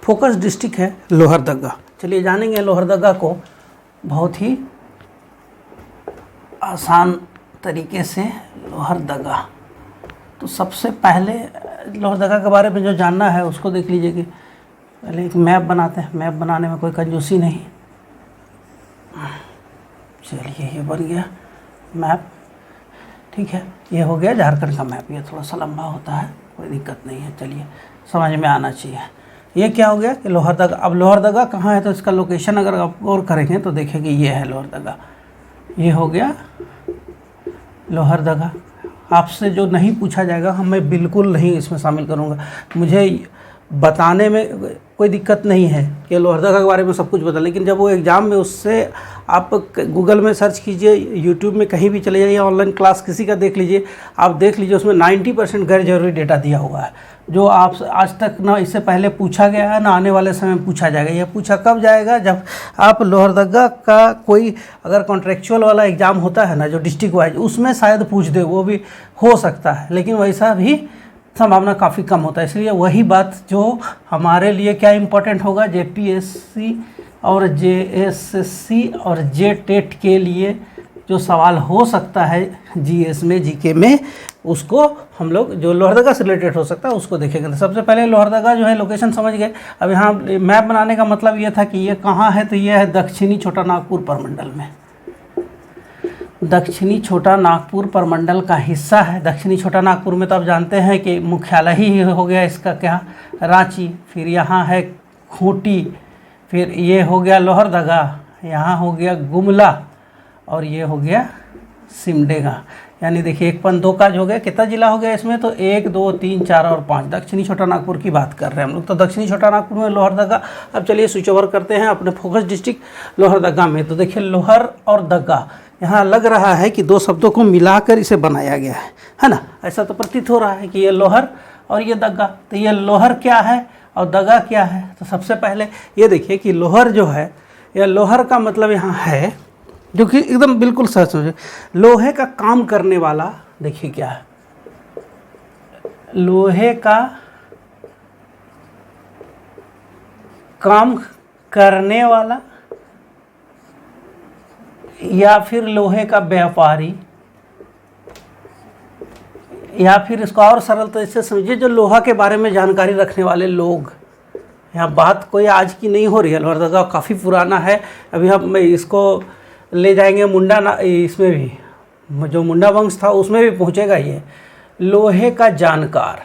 Focus district है लोहरदगा। चलिए जानेंगे लोहरदगा को बहुत ही आसान तरीके से। लोहरदगा, तो सबसे पहले लोहरदगा के बारे में जो जानना है उसको देख लीजिए कि पहले एक मैप बनाते हैं। मैप बनाने में कोई कंजूसी नहीं। चलिए ये बन गया मैप, ठीक है। ये हो गया झारखंड का मैप। ये थोड़ा सा लंबा होता है, कोई दिक्कत नहीं है। चलिए समझ में आना चाहिए। ये क्या हो गया कि लोहरदगा। अब लोहरदगा कहाँ है तो इसका लोकेशन अगर आप गौर करेंगे तो देखेंगे ये है लोहरदगा। ये हो गया लोहरदगा। आपसे जो नहीं पूछा जाएगा मैं बिल्कुल नहीं इसमें शामिल करूँगा। मुझे बताने में कोई दिक्कत नहीं है कि लोहरदगा के बारे में सब कुछ बता, लेकिन जब वो एग्ज़ाम में उससे आप गूगल में सर्च कीजिए, यूट्यूब में कहीं भी चले जाइए, ऑनलाइन क्लास किसी का देख लीजिए, आप देख लीजिए उसमें 90% गैर जरूरी डेटा दिया हुआ है जो आप आज तक ना इससे पहले पूछा गया है ना आने वाले समय में पूछा जाएगा। यह पूछा कब जाएगा जब आप लोहरदगा का कोई अगर कॉन्ट्रेक्चुअल वाला एग्ज़ाम होता है ना जो डिस्ट्रिक्ट वाइज, उसमें शायद पूछ दे, वो भी हो सकता है, लेकिन वैसा भी संभावना काफ़ी कम होता है। इसलिए वही बात जो हमारे लिए क्या इम्पोर्टेंट होगा, जेपीएससी और जेएसएससी और जेटेट के लिए जो सवाल हो सकता है जीएस में, जीके में, उसको हम लोग जो लोहरदगा से रिलेटेड हो सकता है उसको देखेंगे। तो सबसे पहले लोहरदगा जो है लोकेशन समझ गए। अब यहाँ मैप बनाने का मतलब ये था कि ये कहाँ है, तो ये है दक्षिणी छोटा नागपुर प्रमंडल में। दक्षिणी छोटा नागपुर प्रमंडल का हिस्सा है। दक्षिणी छोटा नागपुर में तो आप जानते हैं कि मुख्यालय ही हो गया इसका क्या, रांची। फिर यहाँ है खूंटी, फिर ये हो गया लोहरदगा, यहाँ हो गया गुमला और ये हो गया सिमडेगा। यानी देखिए 1-2 काज हो गया। कितना जिला हो गया इसमें, तो 1, 2, 3, 4 और 5। दक्षिणी छोटा नागपुर की बात कर रहे हैं हम लोग। तो दक्षिणी छोटा नागपुर में लोहरदगा। अब चलिए स्विच ओवर करते हैं अपने फोकस डिस्ट्रिक्ट लोहरदगा में। तो देखिए लोहर और दगा, यहाँ लग रहा है कि 2 शब्दों को मिलाकर इसे बनाया गया है ना। ऐसा तो प्रतीत हो रहा है कि ये लोहर और ये दगा। तो ये लोहर क्या है और दगा क्या है, तो सबसे पहले ये देखिए कि लोहर जो है, यह लोहर का मतलब यहाँ है जो कि एकदम बिल्कुल सच समझे, लोहे का काम करने वाला। देखिए क्या है, लोहे का काम करने वाला या फिर लोहे का व्यापारी, या फिर इसको और सरल तरीके से समझिए जो लोहा के बारे में जानकारी रखने वाले लोग। यहाँ बात कोई आज की नहीं हो रही है, लोहरदगा काफ़ी पुराना है। अभी हम इसको ले जाएंगे मुंडा ना, इसमें भी जो मुंडा वंश था उसमें भी पहुँचेगा ये। लोहे का जानकार,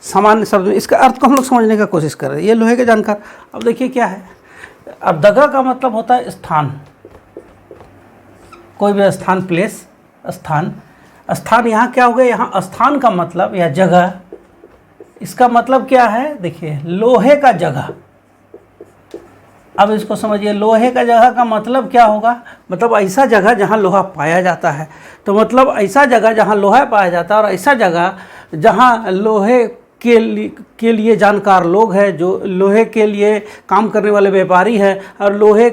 सामान्य शब्द में इसका अर्थ को हम लोग समझने का कोशिश कर रहे हैं। ये लोहे के जानकार। अब देखिए क्या है, अब दगा का मतलब होता है स्थान, कोई भी स्थान, प्लेस, स्थान। स्थान यहाँ क्या हो गया, यहाँ स्थान का मतलब या जगह, इसका मतलब क्या है, देखिए लोहे का जगह। अब इसको समझिए, लोहे का जगह का मतलब क्या होगा, मतलब ऐसा जगह जहाँ लोहा पाया जाता है। तो मतलब ऐसा जगह जहाँ लोहा पाया जाता है और ऐसा जगह जहाँ लोहे के लिए जानकार लोग हैं, जो लोहे के लिए काम करने वाले व्यापारी हैं और लोहे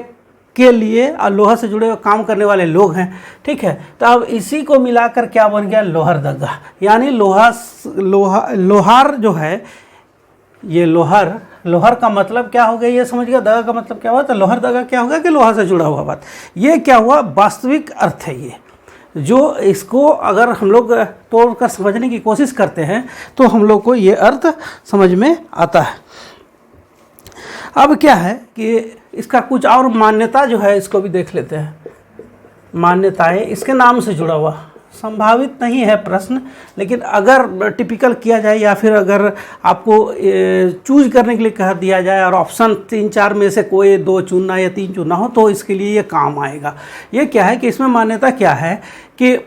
के लिए और लोहा से जुड़े हुए काम करने वाले लोग हैं, ठीक है। तो अब इसी को मिलाकर क्या बन गया, लोहरदगा। यानी लोहार जो है, ये लोहर का मतलब क्या हो गया, ये समझ गया। दगा का मतलब क्या हुआ, तो लोहरदगा क्या होगा कि लोहा से जुड़ा हुआ बात। ये क्या हुआ, वास्तविक अर्थ है ये, जो इसको अगर हम लोग तोड़कर समझने की कोशिश करते हैं तो हम लोग को ये अर्थ समझ में आता है। अब क्या है कि इसका कुछ और मान्यता जो है इसको भी देख लेते हैं। मान्यताएं इसके नाम से जुड़ा हुआ, संभावित नहीं है प्रश्न, लेकिन अगर टिपिकल किया जाए या फिर अगर आपको चूज करने के लिए कह दिया जाए और ऑप्शन 3-4 में से कोई 2 चुनना या 3 चुनना हो तो इसके लिए ये काम आएगा। ये क्या है कि इसमें मान्यता क्या है कि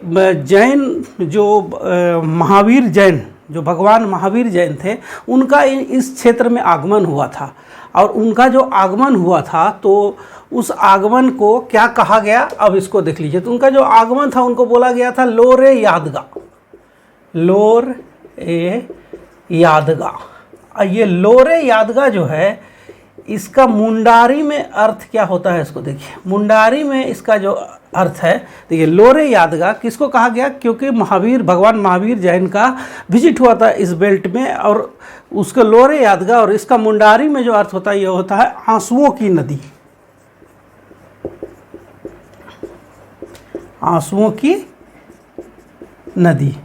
जैन जो महावीर जैन, जो भगवान महावीर जैन थे, उनका इस क्षेत्र में आगमन हुआ था। और उनका जो आगमन हुआ था तो उस आगमन को क्या कहा गया, अब इसको देख लीजिए। तो उनका जो आगमन था उनको बोला गया था लोर ए यादगा। लोर ए यादगा। ये लोर ए यादगा जो है इसका मुंडारी में अर्थ क्या होता है इसको देखिए। मुंडारी में इसका जो अर्थ है, देखिए लोरे यादगा किसको कहा गया, क्योंकि महावीर, भगवान महावीर जैन का विजिट हुआ था इस बेल्ट में, और उसका लोरे यादगा, और इसका मुंडारी में जो अर्थ होता है ये होता है आंसुओं की नदी। आंसुओं की नदी,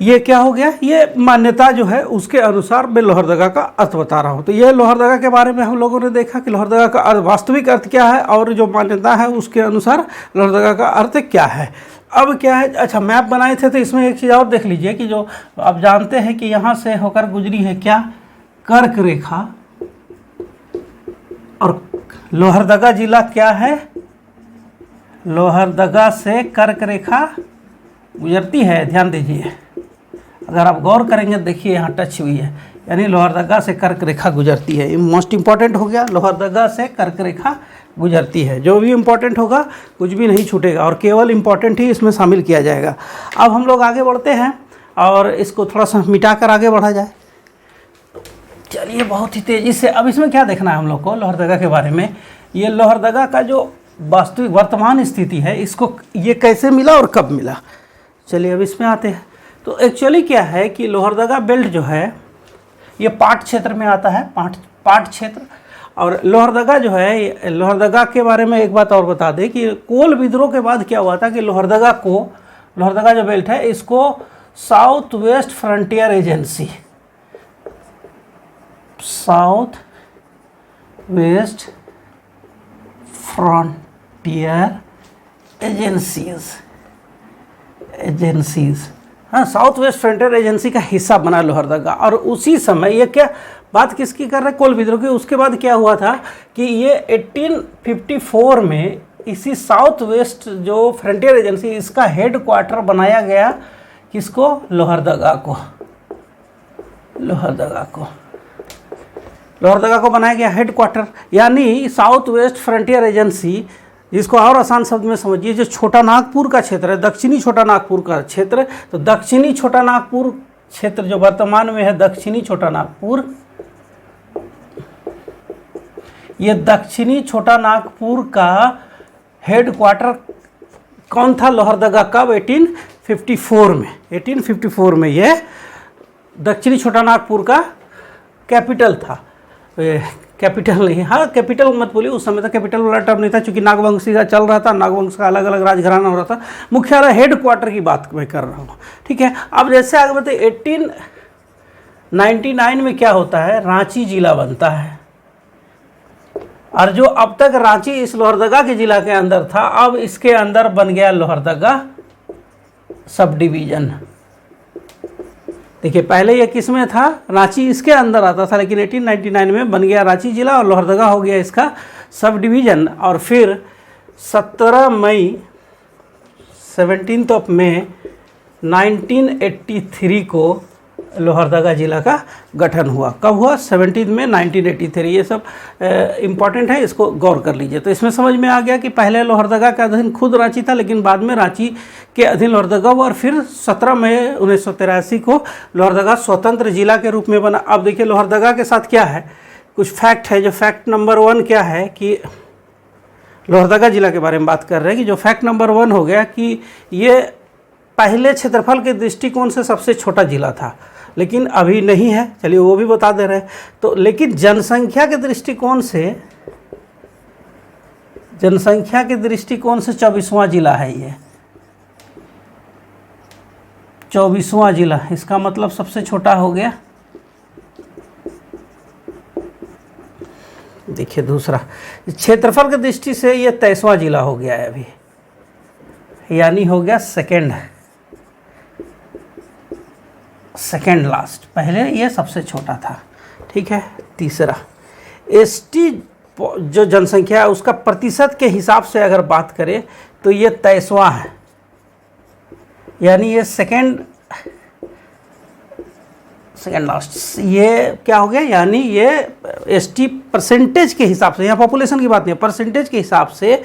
ये क्या हो गया, ये मान्यता जो है उसके अनुसार मैं लोहरदगा का अर्थ बता रहा हूँ। तो ये लोहरदगा के बारे में हम लोगों ने देखा कि लोहरदगा का अर्थ, वास्तविक अर्थ क्या है, और जो मान्यता है उसके अनुसार लोहरदगा का अर्थ क्या है। अब क्या है, अच्छा मैप बनाए थे तो इसमें एक चीज़ और देख लीजिए कि जो आप जानते हैं कि यहाँ से होकर गुजरी है क्या, कर्क रेखा, और लोहरदगा जिला क्या है, लोहरदगा से कर्क रेखा गुजरती है। ध्यान दीजिए, अगर आप गौर करेंगे देखिए यहाँ टच हुई है, यानी लोहरदगा से कर्क रेखा गुजरती है। ये मोस्ट इंपॉर्टेंट हो गया, लोहरदगा से कर्क रेखा गुजरती है। जो भी इंपॉर्टेंट होगा कुछ भी नहीं छूटेगा, और केवल इंपॉर्टेंट ही इसमें शामिल किया जाएगा। अब हम लोग आगे बढ़ते हैं और इसको थोड़ा सा मिटाकर आगे बढ़ा जाए। चलिए बहुत ही तेज़ी से, अब इसमें क्या देखना है हम लोग को लोहरदगा के बारे में। ये लोहरदगा का जो वास्तविक वर्तमान स्थिति है, इसको ये कैसे मिला और कब मिला। चलिए अब इसमें आते हैं। तो एक्चुअली क्या है कि लोहरदगा बेल्ट जो है ये पाट क्षेत्र में आता है, पाट क्षेत्र। और लोहरदगा जो है, लोहरदगा के बारे में एक बात और बता दें कि कोल विद्रोह के बाद क्या हुआ था कि लोहरदगा जो बेल्ट है इसको south west frontier agency, south west frontier agencies, हाँ, साउथ वेस्ट फ्रंटियर एजेंसी का हिस्सा बना लोहरदगा। और उसी समय ये क्या बात किसकी कर रहे हैं, कोल विद्रोह की। उसके बाद क्या हुआ था कि ये 1854 में इसी साउथ वेस्ट जो फ्रंटियर एजेंसी, इसका हेड क्वार्टर बनाया गया किसको, लोहरदगा को बनाया गया हेड क्वार्टर। यानी साउथ वेस्ट फ्रंटियर एजेंसी, जिसको और आसान शब्द में समझिए, जो छोटा नागपुर का क्षेत्र है, दक्षिणी छोटा नागपुर का क्षेत्र, तो दक्षिणी छोटा नागपुर क्षेत्र जो वर्तमान में है दक्षिणी छोटा नागपुर, ये दक्षिणी छोटा नागपुर का हेड क्वार्टर कौन था, लोहरदगा। कब, 1854 में ये दक्षिणी छोटा नागपुर का कैपिटल था। कैपिटल नहीं, हाँ कैपिटल मत बोलिए, उस समय तक कैपिटल वाला टर्म नहीं था, क्योंकि नागवंशी का चल रहा था, नागवंश का अलग अलग राजघराना हो रहा था। मुख्यालय हेड क्वार्टर की बात मैं कर रहा हूँ, ठीक है। अब जैसे आगे बढ़ते, 1899 में क्या होता है, रांची जिला बनता है। और जो अब तक रांची इस लोहरदगा के जिला के अंदर था, अब इसके अंदर बन गया लोहरदगा सब डिवीजन। देखिए पहले ये किस में था, रांची इसके अंदर आता था, लेकिन 1899 में बन गया रांची जिला और लोहरदगा हो गया इसका सब डिवीज़न। और फिर 17 मई 1983 को लोहरदगा जिला का गठन हुआ। कब हुआ, 17 में 1983। ये सब इम्पॉर्टेंट है, इसको गौर कर लीजिए। तो इसमें समझ में आ गया कि पहले लोहरदगा का अधीन खुद रांची था, लेकिन बाद में रांची के अधीन लोहरदगा हुआ, और फिर 17 मई 1983 को लोहरदगा स्वतंत्र जिला के रूप में बना। अब देखिए लोहरदगा के साथ क्या है, कुछ फैक्ट है। जो फैक्ट नंबर 1 क्या है कि लोहरदगा जिला के बारे में बात कर रहे हैं, कि जो फैक्ट नंबर 1 हो गया कि ये पहले क्षेत्रफल के दृष्टिकोण से सबसे छोटा जिला था, लेकिन अभी नहीं है। चलिए वो भी बता दे रहे हैं। तो लेकिन जनसंख्या के दृष्टिकोण से 24वां जिला है ये, 24वां जिला, इसका मतलब सबसे छोटा हो गया। देखिए दूसरा, क्षेत्रफल की दृष्टि से ये 23वां जिला हो गया है अभी, यानी हो गया सेकेंड लास्ट। पहले ये सबसे छोटा था, ठीक है। तीसरा, एसटी जो जनसंख्या है उसका प्रतिशत के हिसाब से अगर बात करें तो ये 23वां है, यानी ये सेकेंड लास्ट। ये क्या हो गया, यानी ये एसटी परसेंटेज के हिसाब से, यहाँ पॉपुलेशन की बात नहीं है, परसेंटेज के हिसाब से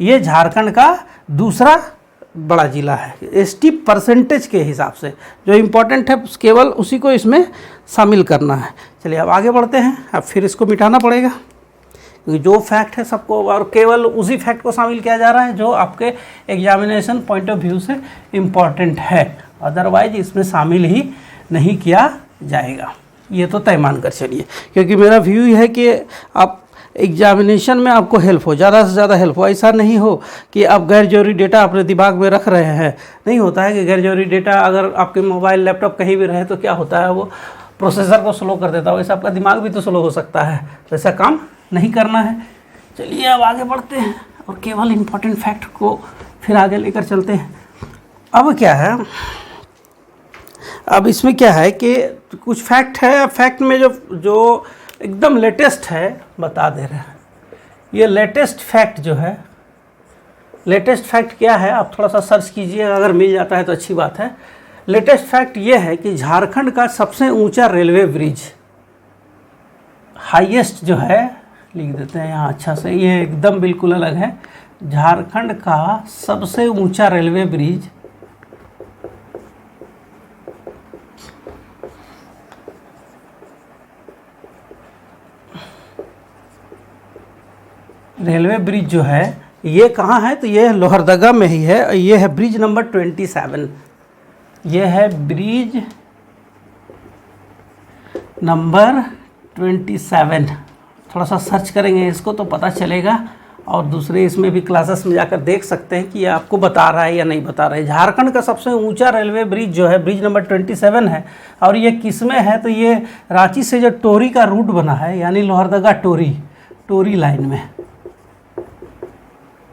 ये झारखंड का दूसरा बड़ा जिला है। एसटी परसेंटेज के हिसाब से जो इम्पोर्टेंट है केवल उसी को इसमें शामिल करना है। चलिए अब आगे बढ़ते हैं। अब फिर इसको मिटाना पड़ेगा क्योंकि जो फैक्ट है सबको, और केवल उसी फैक्ट को शामिल किया जा रहा है जो आपके एग्जामिनेशन पॉइंट ऑफ व्यू से इम्पॉर्टेंट है, अदरवाइज इसमें शामिल ही नहीं किया जाएगा। ये तो तय मान कर चलिए, क्योंकि मेरा व्यू ये है कि आप एग्जामिनेशन में आपको हेल्प हो, ज़्यादा से ज़्यादा हेल्प हो। ऐसा नहीं हो कि आप गैर जरूरी डेटा अपने दिमाग में रख रहे हैं। नहीं होता है कि गैर जरूरी डेटा अगर आपके मोबाइल लैपटॉप कहीं भी रहे तो क्या होता है, वो प्रोसेसर को स्लो कर देता है, वैसे आपका दिमाग भी तो स्लो हो सकता है। वैसा काम नहीं करना है। चलिए अब आगे बढ़ते हैं और केवल इम्पोर्टेंट फैक्ट को फिर आगे लेकर चलते हैं। अब क्या है, अब इसमें क्या है कि कुछ फैक्ट है, फैक्ट में जो एकदम लेटेस्ट है बता दे रहे हैं। ये लेटेस्ट फैक्ट जो है, लेटेस्ट फैक्ट क्या है आप थोड़ा सा सर्च कीजिए, अगर मिल जाता है तो अच्छी बात है। लेटेस्ट फैक्ट ये है कि झारखंड का सबसे ऊंचा रेलवे ब्रिज, हाईएस्ट जो है, लिख देते हैं यहाँ अच्छा से, ये एकदम बिल्कुल अलग है। झारखंड का सबसे ऊंचा रेलवे ब्रिज जो है ये कहाँ है, तो ये लोहरदगा में ही है। ये है ब्रिज नंबर 27, ये है ब्रिज नंबर 27। थोड़ा सा सर्च करेंगे इसको तो पता चलेगा, और दूसरे इसमें भी क्लासेस में जाकर देख सकते हैं कि ये आपको बता रहा है या नहीं बता रहा है। झारखंड का सबसे ऊंचा रेलवे ब्रिज जो है ब्रिज नंबर 27 है, और ये किस में है, तो ये रांची से जो टोरी का रूट बना है, यानी लोहरदगा टोरी लाइन में,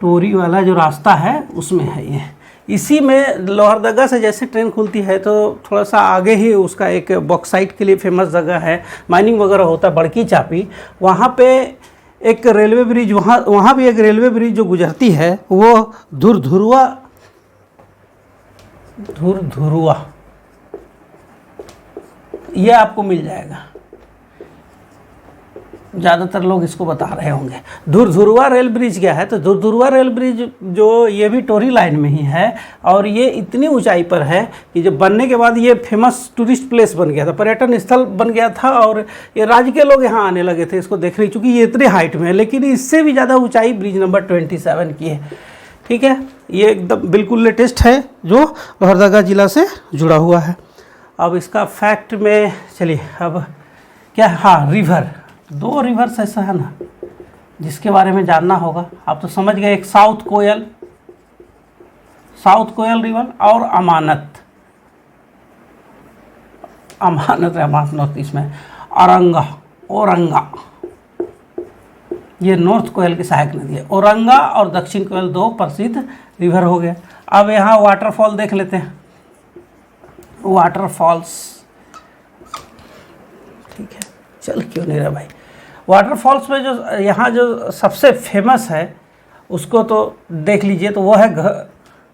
टोरी वाला जो रास्ता है उसमें है ये। इसी में लोहरदगा से जैसे ट्रेन खुलती है तो थोड़ा सा आगे ही उसका एक बॉक्साइट के लिए फेमस जगह है, माइनिंग वगैरह होता है, बड़की चापी, वहाँ पे एक रेलवे ब्रिज, वहाँ भी एक रेलवे ब्रिज जो गुजरती है वो धुरधुरुआ ये आपको मिल जाएगा। ज़्यादातर लोग इसको बता रहे होंगे। धुरधुरुआ रेल ब्रिज क्या है, तो धुरधुरुआ रेल ब्रिज जो ये भी टोरी लाइन में ही है, और ये इतनी ऊंचाई पर है कि जब बनने के बाद ये फेमस टूरिस्ट प्लेस बन गया था, पर्यटन स्थल बन गया था, और ये राज्य के लोग यहाँ आने लगे थे इसको देखने, चूँकि ये इतने हाइट में है। लेकिन इससे भी ज़्यादा ऊँचाई ब्रिज नंबर 27 की है। ठीक है, ये एकदम बिल्कुल लेटेस्ट है जो लोहरदगा जिला से जुड़ा हुआ है। अब इसका फैक्ट में चलिए, अब क्या, हाँ, रिवर, 2 रिवर्स ऐसा है ना जिसके बारे में जानना होगा। आप तो समझ गए, एक साउथ कोयल रिवर, और अमानत नॉर्थ ईस्ट में, औरंगा, ये नॉर्थ कोयल की सहायक नदी है। औरंगा और दक्षिण कोयल 2 प्रसिद्ध रिवर हो गए। अब यहाँ वाटरफॉल देख लेते हैं, वाटरफॉल्स। ठीक है, चल क्यों नहीं रहा भाई। वाटरफॉल्स में जो यहाँ जो सबसे फेमस है उसको तो देख लीजिए, तो वो है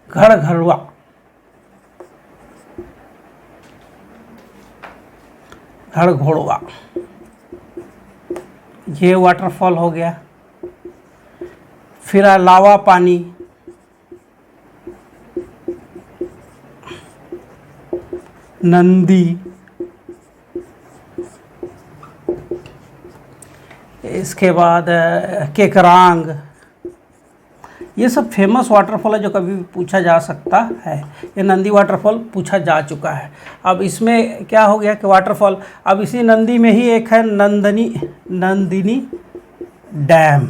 घड़घोड़वा, ये वाटरफॉल हो गया। फिर लावा पानी, नंदी, इसके बाद केकरांग, ये सब फेमस वाटरफॉल है जो कभी भी पूछा जा सकता है। ये नंदी वाटरफॉल पूछा जा चुका है। अब इसमें क्या हो गया कि वाटरफॉल, अब इसी नंदी में ही एक है नंदिनी डैम।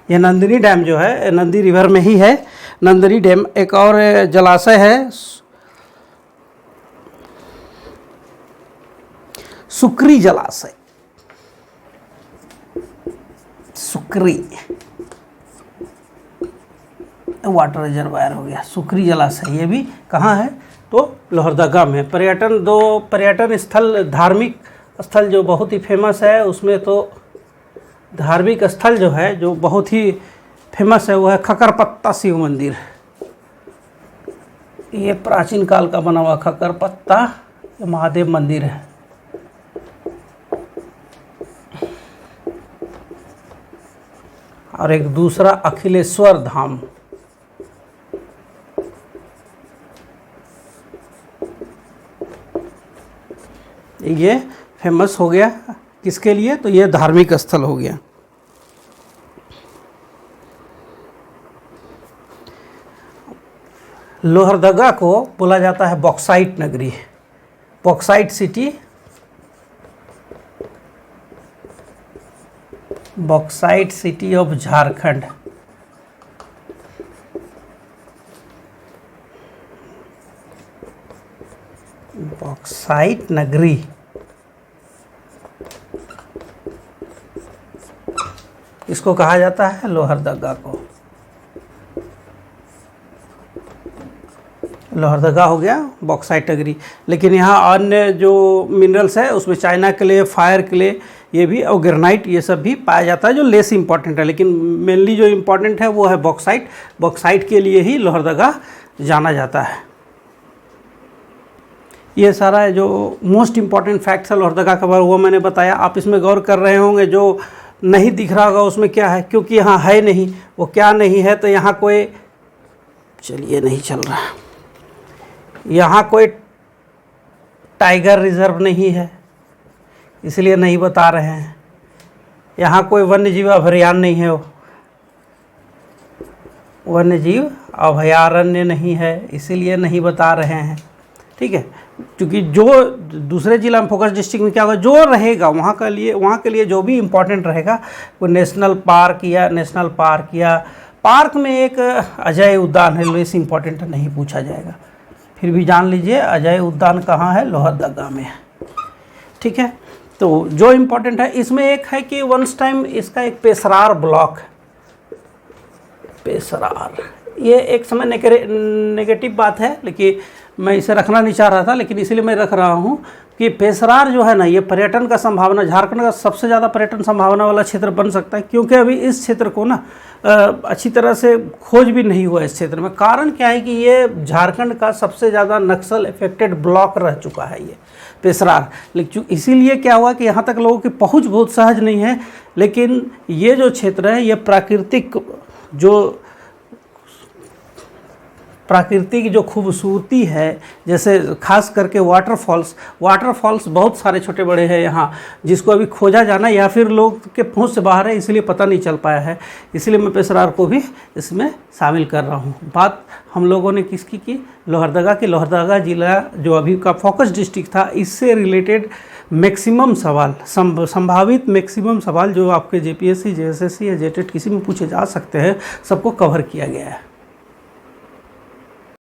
ये नंदिनी डैम जो है नंदी रिवर में ही है, नंदिनी डैम। एक और जलाशय है सुक्री जलाशय, सुक्री वाटर रिजर्वायर हो गया, सुक्री जलाशय। ये भी कहाँ है, तो लोहरदगा में। पर्यटन स्थल, धार्मिक स्थल जो बहुत ही फेमस है, उसमें तो धार्मिक स्थल जो है जो बहुत ही फेमस है वो है खकरपत्ता शिव मंदिर। ये प्राचीन काल का बना हुआ खकरपत्ता महादेव मंदिर है। और एक दूसरा अखिलेश्वर धाम। ये फेमस हो गया किसके लिए? तो ये धार्मिक स्थल हो गया। लोहरदगा को बोला जाता है बॉक्साइट नगरी, bauxite city, bauxite city of Jharkhand. Bauxite नगरी, इसको कहा जाता है लोहरदगा को। लोहरदगा हो गया बॉक्साइट नगरी। लेकिन यहाँ अन्य जो मिनरल्स है उसमें चाइना क्ले, फायर क्ले, ये भी, और ग्रेनाइट, ये सब भी पाया जाता है जो लेस इंपॉर्टेंट है। लेकिन मेनली जो इम्पोर्टेंट है वो है बॉक्साइट। बॉक्साइट के लिए ही लोहरदगा जाना जाता है। ये सारा जो मोस्ट इम्पॉर्टेंट फैक्ट्स है लोहरदगा का वो मैंने बताया। आप इसमें गौर कर रहे होंगे, जो नहीं दिख रहा होगा उसमें क्या है, क्योंकि यहाँ है नहीं, वो क्या नहीं है, तो यहाँ कोई, चलिए नहीं चल रहा, यहाँ कोई टाइगर रिजर्व नहीं है, इसलिए नहीं बता रहे हैं। यहाँ कोई वन्य जीव अभयारण्य नहीं है, वन्य जीव अभयारण्य नहीं है, इसीलिए नहीं बता रहे हैं। ठीक है, क्योंकि जो दूसरे जिला में फोकस डिस्ट्रिक्ट में क्या होगा, जो रहेगा वहाँ के लिए जो भी इम्पोर्टेंट रहेगा वो नेशनल पार्क या पार्क में एक अजय उद्यान है, लेस इम्पोर्टेंट नहीं पूछा जाएगा। फिर भी जान लीजिए अजय उद्यान कहाँ है, लोहरदगा में है। ठीक है, तो जो इम्पोर्टेंट है इसमें एक है कि वंस टाइम इसका एक पेशरार ब्लॉक, पेशरार, ये एक समय नेगेटिव बात है, लेकिन मैं इसे रखना नहीं चाह रहा था, लेकिन इसीलिए मैं रख रहा हूँ कि पेशरार जो है ना, ये पर्यटन का संभावना, झारखंड का सबसे ज़्यादा पर्यटन संभावना वाला क्षेत्र बन सकता है। क्योंकि अभी इस क्षेत्र को ना अच्छी तरह से खोज भी नहीं हुआ इस क्षेत्र में। कारण क्या है कि ये झारखंड का सबसे ज़्यादा नक्सल इफेक्टेड ब्लॉक रह चुका है ये पेशरार। लेकिन इसीलिए क्या हुआ कि यहाँ तक लोगों की पहुँच बहुत सहज नहीं है। लेकिन ये जो क्षेत्र है, ये प्राकृतिक जो खूबसूरती है, जैसे खास करके वाटरफॉल्स बहुत सारे छोटे बड़े हैं यहाँ, जिसको अभी खोजा जाना या फिर लोग के पहुँच से बाहर है, इसलिए पता नहीं चल पाया है। इसलिए मैं पेशरार को भी इसमें शामिल कर रहा हूँ। बात हम लोगों ने किसकी की, लोहरदगा की। लोहरदगा जिला जो अभी का फोकस डिस्ट्रिक्ट था, इससे रिलेटेड मैक्सिमम सवाल, संभावित मैक्सिमम सवाल जो आपके JPSC, JSSC या JTET किसी में पूछे जा सकते हैं, सबको कवर किया गया है।